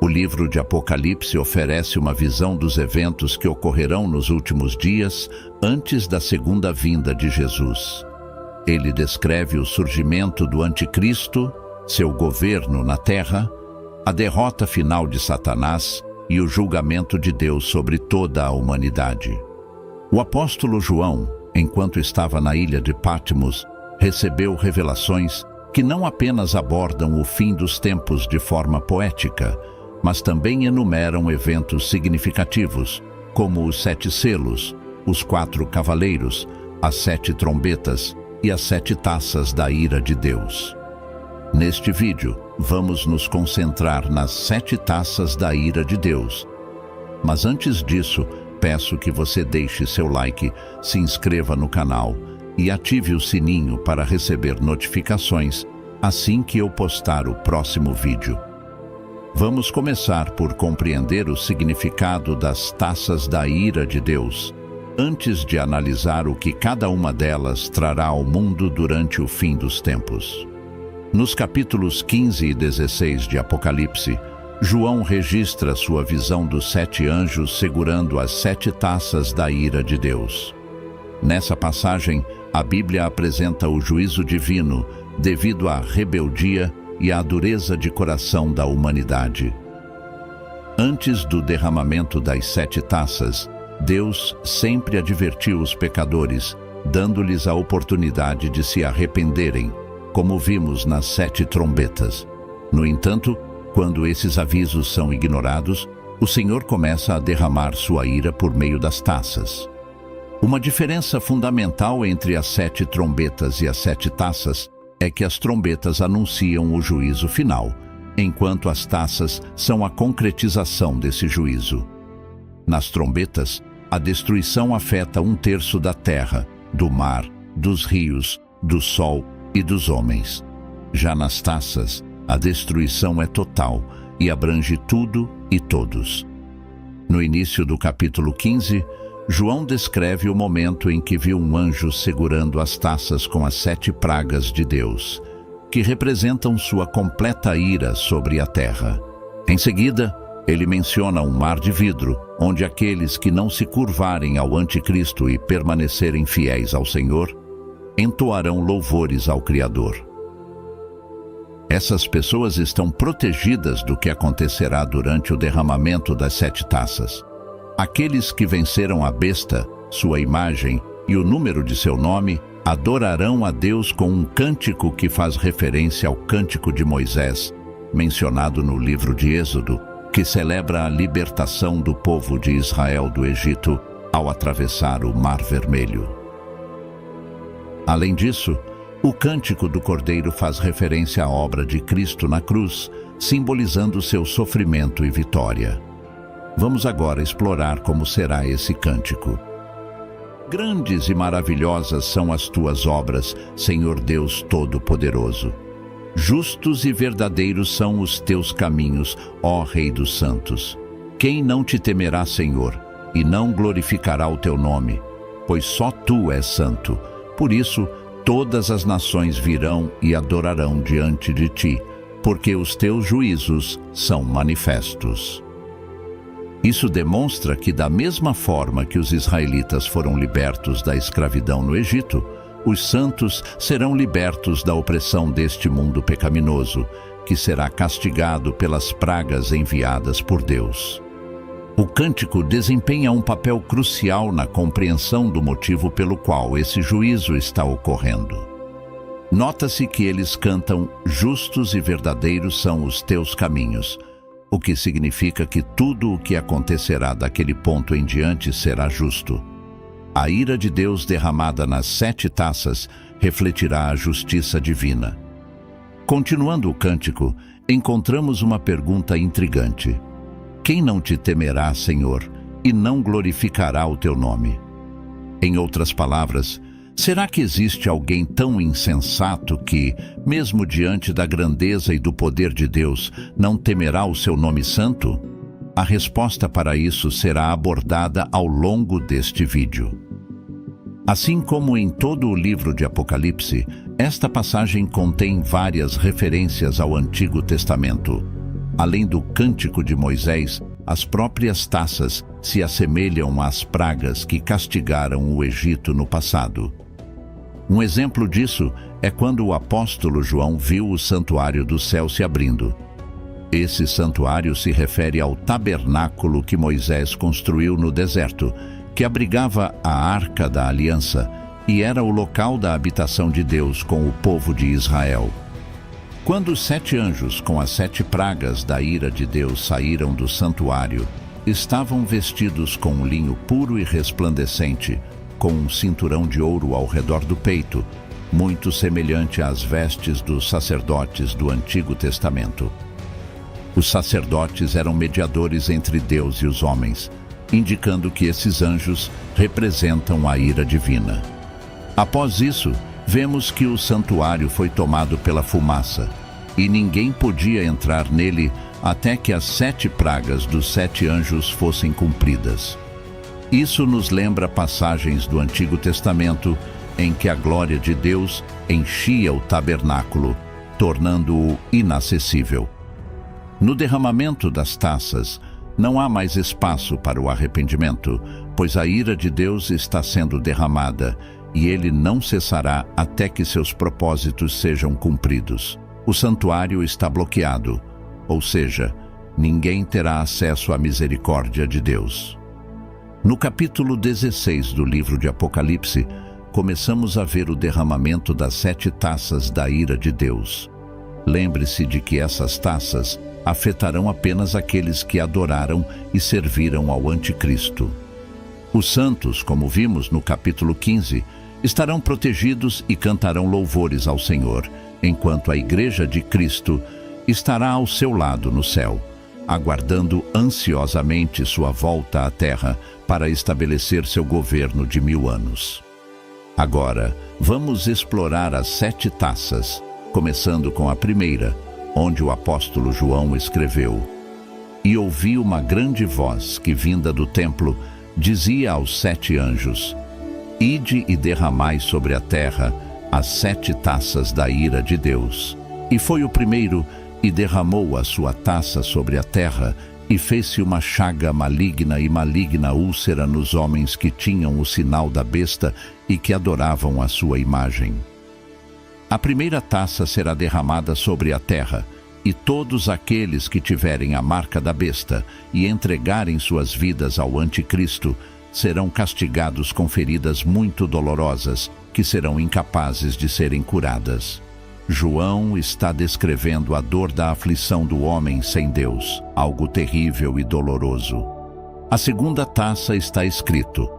O livro de Apocalipse oferece uma visão dos eventos que ocorrerão nos últimos dias, antes da segunda vinda de Jesus. Ele descreve o surgimento do Anticristo, seu governo na terra, a derrota final de Satanás e o julgamento de Deus sobre toda a humanidade. O apóstolo João, enquanto estava na ilha de Patmos, recebeu revelações que não apenas abordam o fim dos tempos de forma poética, mas também enumeram eventos significativos, como os 7 selos, os 4 cavaleiros, as 7 trombetas e as 7 taças da ira de Deus. Neste vídeo, vamos nos concentrar nas 7 taças da ira de Deus. Mas antes disso, peço que você deixe seu like, se inscreva no canal e ative o sininho para receber notificações assim que eu postar o próximo vídeo. Vamos começar por compreender o significado das taças da ira de Deus, antes de analisar o que cada uma delas trará ao mundo durante o fim dos tempos. Nos capítulos 15 e 16 de Apocalipse, João registra sua visão dos 7 anjos segurando as 7 taças da ira de Deus. Nessa passagem, a Bíblia apresenta o juízo divino devido à rebeldia e à dureza de coração da humanidade. Antes do derramamento das 7 taças, Deus sempre advertiu os pecadores, dando-lhes a oportunidade de se arrependerem, como vimos nas 7 trombetas. No entanto, quando esses avisos são ignorados, o Senhor começa a derramar sua ira por meio das taças. Uma diferença fundamental entre as 7 trombetas e as 7 taças é que as trombetas anunciam o juízo final, enquanto as taças são a concretização desse juízo. Nas trombetas, a destruição afeta 1/3 da terra, do mar, dos rios, do sol e dos homens. Já nas taças, a destruição é total e abrange tudo e todos. No início do capítulo 15, João descreve o momento em que viu um anjo segurando as taças com as 7 pragas de Deus, que representam sua completa ira sobre a terra. Em seguida, ele menciona um mar de vidro, onde aqueles que não se curvarem ao Anticristo e permanecerem fiéis ao Senhor, entoarão louvores ao Criador. Essas pessoas estão protegidas do que acontecerá durante o derramamento das 7 taças. Aqueles que venceram a besta, sua imagem e o número de seu nome, adorarão a Deus com um cântico que faz referência ao cântico de Moisés, mencionado no livro de Êxodo, que celebra a libertação do povo de Israel do Egito ao atravessar o Mar Vermelho. Além disso, o cântico do Cordeiro faz referência à obra de Cristo na cruz, simbolizando seu sofrimento e vitória. Vamos agora explorar como será esse cântico. Grandes e maravilhosas são as tuas obras, Senhor Deus Todo-Poderoso. Justos e verdadeiros são os teus caminhos, ó Rei dos Santos. Quem não te temerá, Senhor, e não glorificará o teu nome? Pois só tu és santo. Por isso, todas as nações virão e adorarão diante de ti, porque os teus juízos são manifestos. Isso demonstra que, da mesma forma que os israelitas foram libertos da escravidão no Egito, os santos serão libertos da opressão deste mundo pecaminoso, que será castigado pelas pragas enviadas por Deus. O cântico desempenha um papel crucial na compreensão do motivo pelo qual esse juízo está ocorrendo. Nota-se que eles cantam: justos e verdadeiros são os teus caminhos, o que significa que tudo o que acontecerá daquele ponto em diante será justo. A ira de Deus derramada nas 7 taças refletirá a justiça divina. Continuando o cântico, encontramos uma pergunta intrigante. Quem não te temerá, Senhor, e não glorificará o teu nome? Em outras palavras, será que existe alguém tão insensato que, mesmo diante da grandeza e do poder de Deus, não temerá o seu nome santo? A resposta para isso será abordada ao longo deste vídeo. Assim como em todo o livro de Apocalipse, esta passagem contém várias referências ao Antigo Testamento. Além do cântico de Moisés, as próprias taças se assemelham às pragas que castigaram o Egito no passado. Um exemplo disso é quando o apóstolo João viu o santuário do céu se abrindo. Esse santuário se refere ao tabernáculo que Moisés construiu no deserto, que abrigava a Arca da Aliança e era o local da habitação de Deus com o povo de Israel. Quando os 7 anjos com as 7 pragas da ira de Deus saíram do santuário, estavam vestidos com um linho puro e resplandecente, com um cinturão de ouro ao redor do peito, muito semelhante às vestes dos sacerdotes do Antigo Testamento. Os sacerdotes eram mediadores entre Deus e os homens, indicando que esses anjos representam a ira divina. Após isso, vemos que o santuário foi tomado pela fumaça, e ninguém podia entrar nele até que as 7 pragas dos 7 anjos fossem cumpridas. Isso nos lembra passagens do Antigo Testamento em que a glória de Deus enchia o tabernáculo, tornando-o inacessível. No derramamento das taças, não há mais espaço para o arrependimento, pois a ira de Deus está sendo derramada, e ele não cessará até que seus propósitos sejam cumpridos. O santuário está bloqueado, ou seja, ninguém terá acesso à misericórdia de Deus. No capítulo 16 do livro de Apocalipse, começamos a ver o derramamento das 7 taças da ira de Deus. Lembre-se de que essas taças afetarão apenas aqueles que adoraram e serviram ao Anticristo. Os santos, como vimos no capítulo 15, estarão protegidos e cantarão louvores ao Senhor, enquanto a Igreja de Cristo estará ao seu lado no céu, aguardando ansiosamente sua volta à terra para estabelecer seu governo de 1000 anos. Agora, vamos explorar as 7 taças, começando com a primeira, onde o apóstolo João escreveu: E ouvi uma grande voz que, vinda do templo, dizia aos 7 anjos: Ide e derramai sobre a terra as 7 taças da ira de Deus. E foi o primeiro, e derramou a sua taça sobre a terra, e fez-se uma chaga maligna e maligna úlcera nos homens que tinham o sinal da besta e que adoravam a sua imagem. A primeira taça será derramada sobre a terra, e todos aqueles que tiverem a marca da besta e entregarem suas vidas ao Anticristo serão castigados com feridas muito dolorosas, que serão incapazes de serem curadas. João está descrevendo a dor da aflição do homem sem Deus, algo terrível e doloroso. A segunda taça está escrito: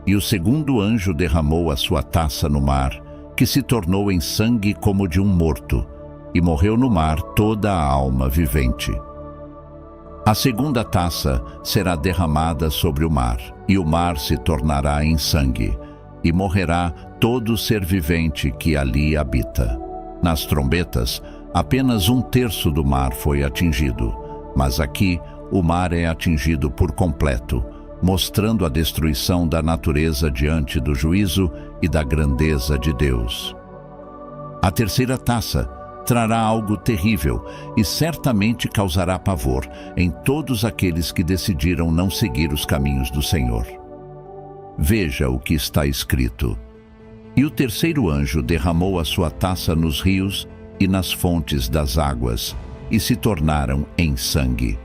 E o segundo anjo derramou a sua taça no mar, que se tornou em sangue como de um morto, e morreu no mar toda a alma vivente. A segunda taça será derramada sobre o mar, e o mar se tornará em sangue, e morrerá todo ser vivente que ali habita. Nas trombetas, apenas 1/3 do mar foi atingido, mas aqui o mar é atingido por completo, mostrando a destruição da natureza diante do juízo e da grandeza de Deus. A terceira taça trará algo terrível e certamente causará pavor em todos aqueles que decidiram não seguir os caminhos do Senhor. Veja o que está escrito: E o terceiro anjo derramou a sua taça nos rios e nas fontes das águas, e se tornaram em sangue.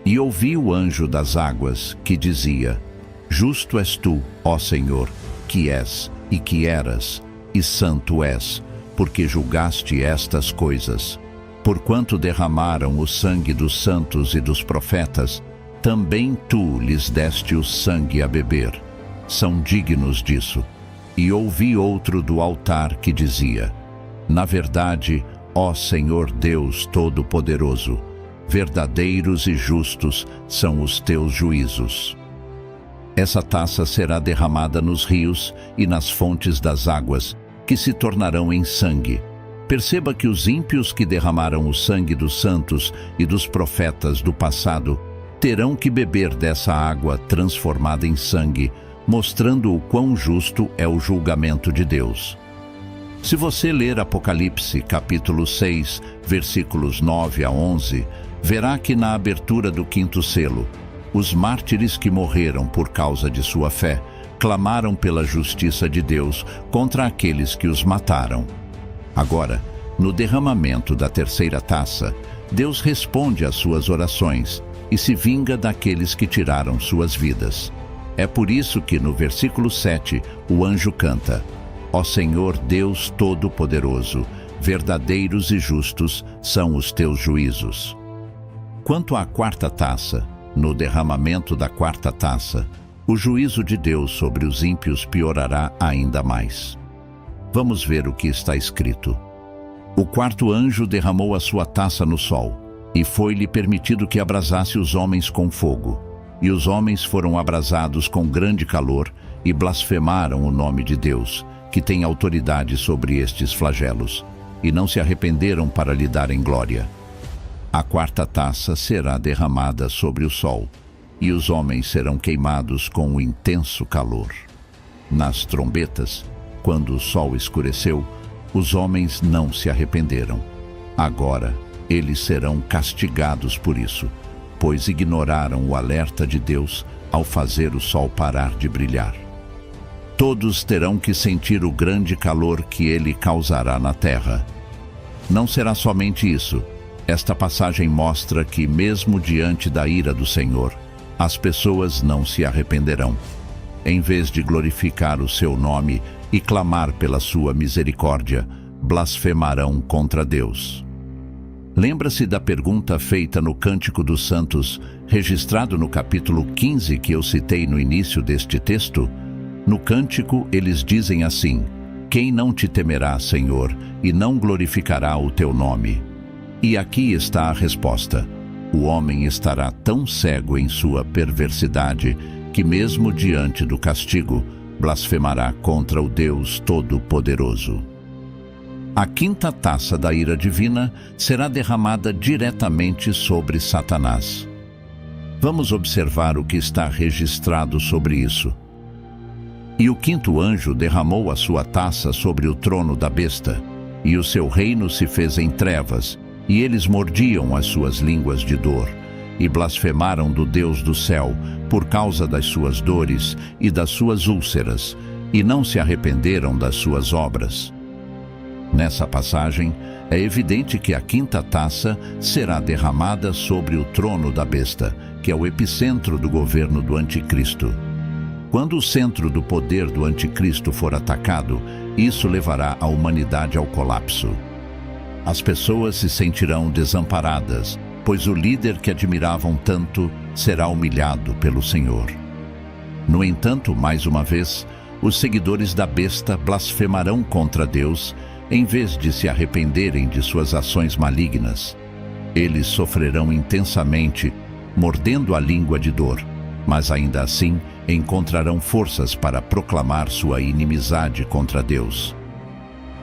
E ouvi o anjo das águas, que dizia: Justo és tu, ó Senhor, que és e que eras, e santo és, porque julgaste estas coisas. Porquanto derramaram o sangue dos santos e dos profetas, também tu lhes deste o sangue a beber. São dignos disso. E ouvi outro do altar que dizia: Na verdade, ó Senhor Deus Todo-Poderoso, verdadeiros e justos são os teus juízos. Essa taça será derramada nos rios e nas fontes das águas, que se tornarão em sangue. Perceba que os ímpios que derramaram o sangue dos santos e dos profetas do passado terão que beber dessa água transformada em sangue, mostrando o quão justo é o julgamento de Deus. Se você ler Apocalipse, capítulo 6, versículos 9 a 11, verá que na abertura do quinto selo, os mártires que morreram por causa de sua fé clamaram pela justiça de Deus contra aqueles que os mataram. Agora, no derramamento da terceira taça, Deus responde às suas orações e se vinga daqueles que tiraram suas vidas. É por isso que no versículo 7 o anjo canta: Ó Senhor Deus Todo-Poderoso, verdadeiros e justos são os teus juízos. Quanto à quarta taça, no derramamento da quarta taça, o juízo de Deus sobre os ímpios piorará ainda mais. Vamos ver o que está escrito. O quarto anjo derramou a sua taça no sol, e foi-lhe permitido que abrasasse os homens com fogo. E os homens foram abrasados com grande calor e blasfemaram o nome de Deus, que tem autoridade sobre estes flagelos, e não se arrependeram para lhe darem glória. A quarta taça será derramada sobre o sol, e os homens serão queimados com um intenso calor. Nas trombetas, quando o sol escureceu, os homens não se arrependeram. Agora, eles serão castigados por isso, pois ignoraram o alerta de Deus ao fazer o sol parar de brilhar. Todos terão que sentir o grande calor que ele causará na terra. Não será somente isso. Esta passagem mostra que, mesmo diante da ira do Senhor, as pessoas não se arrependerão. Em vez de glorificar o seu nome e clamar pela sua misericórdia, blasfemarão contra Deus. Lembra-se da pergunta feita no Cântico dos Santos, registrado no capítulo 15 que eu citei no início deste texto? No cântico, eles dizem assim: Quem não te temerá, Senhor, e não glorificará o teu nome? E aqui está a resposta: o homem estará tão cego em sua perversidade que, mesmo diante do castigo, blasfemará contra o Deus Todo-Poderoso. A quinta taça da ira divina será derramada diretamente sobre Satanás. Vamos observar o que está registrado sobre isso. E o quinto anjo derramou a sua taça sobre o trono da besta, e o seu reino se fez em trevas, e eles mordiam as suas línguas de dor, e blasfemaram do Deus do céu por causa das suas dores e das suas úlceras, e não se arrependeram das suas obras. Nessa passagem, é evidente que a quinta taça será derramada sobre o trono da besta, que é o epicentro do governo do anticristo. Quando o centro do poder do anticristo for atacado, isso levará a humanidade ao colapso. As pessoas se sentirão desamparadas, pois o líder que admiravam tanto será humilhado pelo Senhor. No entanto, mais uma vez, os seguidores da besta blasfemarão contra Deus, em vez de se arrependerem de suas ações malignas. Eles sofrerão intensamente, mordendo a língua de dor, mas ainda assim encontrarão forças para proclamar sua inimizade contra Deus.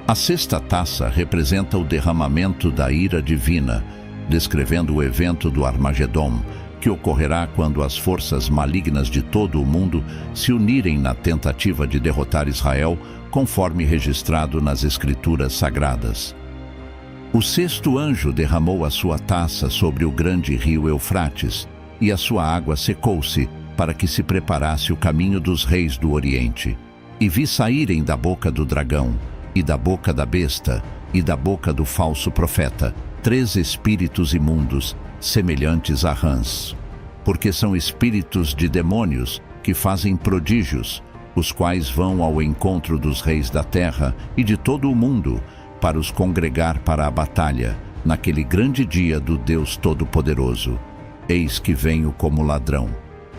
A sexta taça representa o derramamento da ira divina, descrevendo o evento do Armagedom, que ocorrerá quando as forças malignas de todo o mundo se unirem na tentativa de derrotar Israel, conforme registrado nas Escrituras Sagradas. O sexto anjo derramou a sua taça sobre o grande rio Eufrates, e a sua água secou-se, para que se preparasse o caminho dos reis do Oriente. E vi saírem da boca do dragão, e da boca da besta, e da boca do falso profeta, 3 espíritos imundos, semelhantes a rãs. Porque são espíritos de demônios que fazem prodígios, os quais vão ao encontro dos reis da terra e de todo o mundo, para os congregar para a batalha, naquele grande dia do Deus Todo-Poderoso. Eis que venho como ladrão.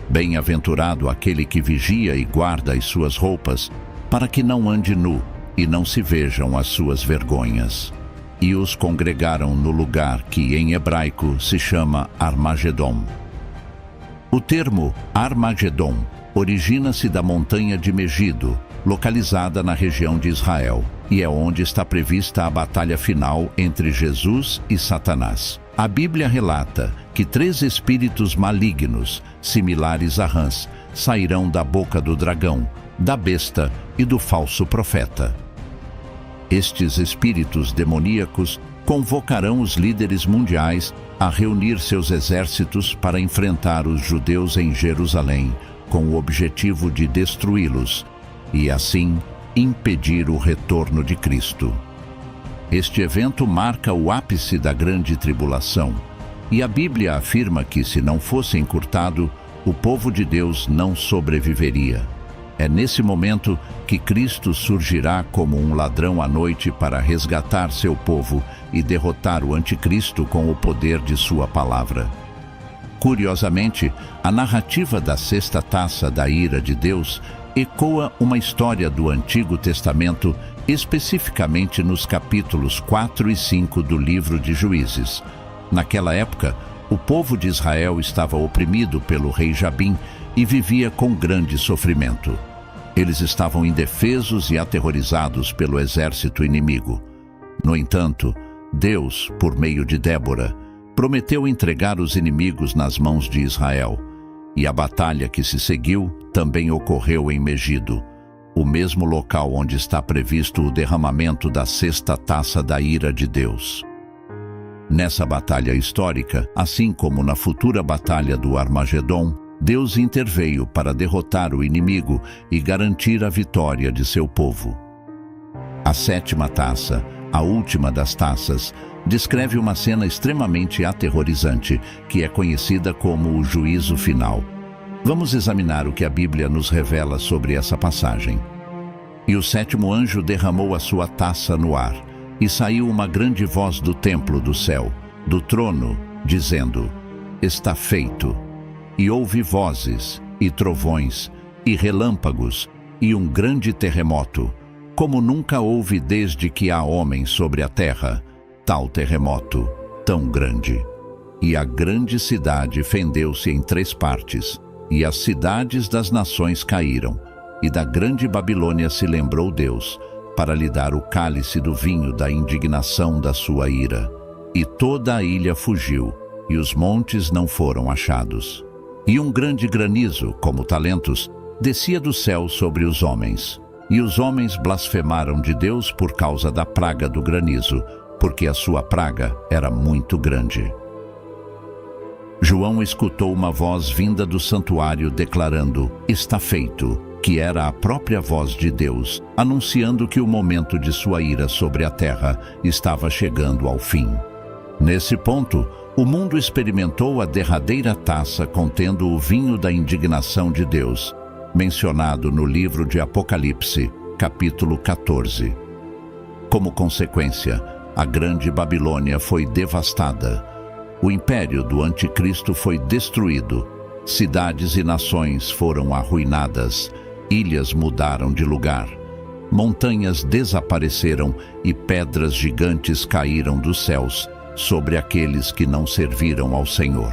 Bem-aventurado aquele que vigia e guarda as suas roupas, para que não ande nu, e não se vejam as suas vergonhas. E os congregaram no lugar que em hebraico se chama Armagedom. O termo Armagedom origina-se da montanha de Megido, localizada na região de Israel, e é onde está prevista a batalha final entre Jesus e Satanás. A Bíblia relata que 3 espíritos malignos, similares a rãs, sairão da boca do dragão, da besta e do falso profeta. Estes espíritos demoníacos convocarão os líderes mundiais a reunir seus exércitos para enfrentar os judeus em Jerusalém, com o objetivo de destruí-los e, assim, impedir o retorno de Cristo. Este evento marca o ápice da grande tribulação, e a Bíblia afirma que, se não fosse encurtado, o povo de Deus não sobreviveria. É nesse momento que Cristo surgirá como um ladrão à noite para resgatar seu povo e derrotar o anticristo com o poder de sua palavra. Curiosamente, a narrativa da sexta taça da ira de Deus ecoa uma história do Antigo Testamento, especificamente nos capítulos 4 e 5 do livro de Juízes. Naquela época, o povo de Israel estava oprimido pelo rei Jabim e vivia com grande sofrimento. Eles estavam indefesos e aterrorizados pelo exército inimigo. No entanto, Deus, por meio de Débora, prometeu entregar os inimigos nas mãos de Israel. E a batalha que se seguiu também ocorreu em Megido, o mesmo local onde está previsto o derramamento da sexta taça da ira de Deus. Nessa batalha histórica, assim como na futura batalha do Armagedon, Deus interveio para derrotar o inimigo e garantir a vitória de seu povo. A sétima taça, a última das taças, descreve uma cena extremamente aterrorizante, que é conhecida como o juízo final. Vamos examinar o que a Bíblia nos revela sobre essa passagem. E o sétimo anjo derramou a sua taça no ar, e saiu uma grande voz do templo do céu, do trono, dizendo: "Está feito." E houve vozes, e trovões, e relâmpagos, e um grande terremoto, como nunca houve desde que há homem sobre a terra, tal terremoto, tão grande. E a grande cidade fendeu-se em 3 partes, e as cidades das nações caíram, e da grande Babilônia se lembrou Deus, para lhe dar o cálice do vinho da indignação da sua ira. E toda a ilha fugiu, e os montes não foram achados. E um grande granizo, como talentos, descia do céu sobre os homens. E os homens blasfemaram de Deus por causa da praga do granizo, porque a sua praga era muito grande. João escutou uma voz vinda do santuário declarando: "Está feito", que era a própria voz de Deus, anunciando que o momento de sua ira sobre a terra estava chegando ao fim. Nesse ponto, o mundo experimentou a derradeira taça contendo o vinho da indignação de Deus, mencionado no livro de Apocalipse, capítulo 14. Como consequência, a grande Babilônia foi devastada. O império do anticristo foi destruído, cidades e nações foram arruinadas, ilhas mudaram de lugar, montanhas desapareceram e pedras gigantes caíram dos céus sobre aqueles que não serviram ao Senhor.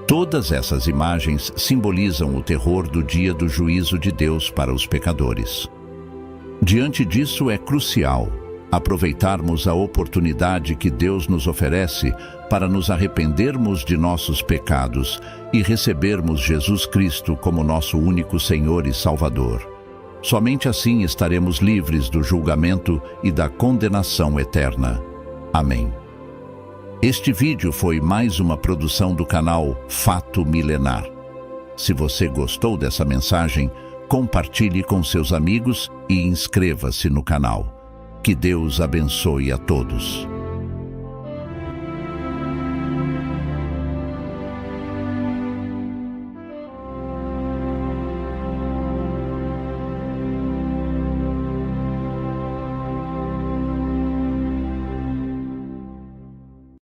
Todas essas imagens simbolizam o terror do dia do juízo de Deus para os pecadores. Diante disso, é crucial aproveitarmos a oportunidade que Deus nos oferece para nos arrependermos de nossos pecados e recebermos Jesus Cristo como nosso único Senhor e Salvador. Somente assim estaremos livres do julgamento e da condenação eterna. Amém. Este vídeo foi mais uma produção do canal Fato Milenar. Se você gostou dessa mensagem, compartilhe com seus amigos e inscreva-se no canal. Que Deus abençoe a todos.